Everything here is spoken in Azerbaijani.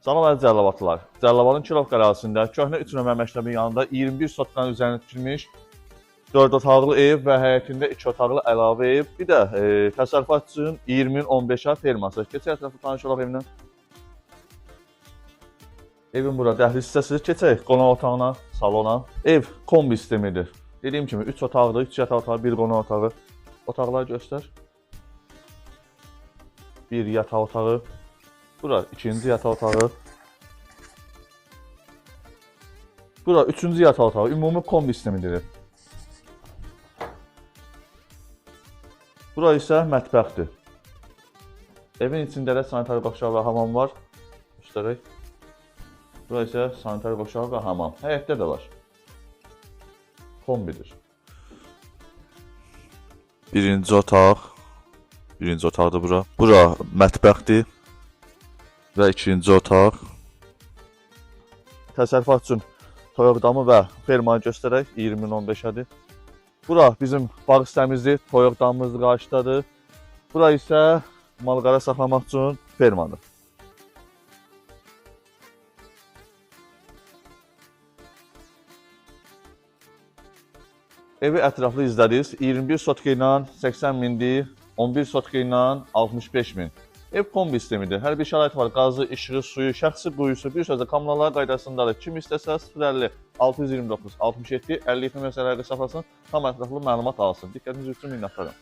Salam əziz Cəlilabadlılar. Cəlilabadın Kirovka ərazisində köhnə 3 nömrə məktəbin yanında 21 sotkanın üzərinə tikilmiş 4 otaqlı ev və həyətində 2 otaqlı əlavə ev, bir də təsərrüfat üçün 20-15 ferması. Keçək ətrafı tanış olaq evlə. Evin bura dəhliz hissəsi. Keçək qonaq otağına, salona. Ev kombi sistemidir. Dediyim kimi 3 otaqdır, 3 yataq otağı, 1 qonaq otağı. Otaqları göstər. 1 yataq otağı. Bura ikinci yataq otağı. Bura üçüncü yataq otağı. Ümumi kombi sistemidir. Bura isə mətbəxdir. Evin içində də sanitar qoşağı və hamam var. Göstərək. Bura isə sanitar qoşağı və hamam. Həyətdə də var. Kombidir. Birinci otaq. Birinci otaqdır bura. Bura mətbəxdir. Və ikinci otaq. Təsərrüfat üçün toyuq damı və fermanı göstərək. 20-15-ədir. Bura bizim bağ hissəmizdir. Toyuq damımız qarşıdadır. Bura isə mal-qara saxlamaq üçün fermadır. Evi ətraflı izlədiniz. 21 sotka ilə 80 mindir. 11 sotka ilə 65 min. Ev kombi sistemidir. Hər bir şərait var. Qazı, işığı, suyu, şəxsi quyusu, bir sözlə kommunallar qaydasındadır. Kim istəsə 050 629 67 57 məsələlərdə saxlasın, tam ətraflı məlumat alsın. Diqqətiniz üçün minnətdarım.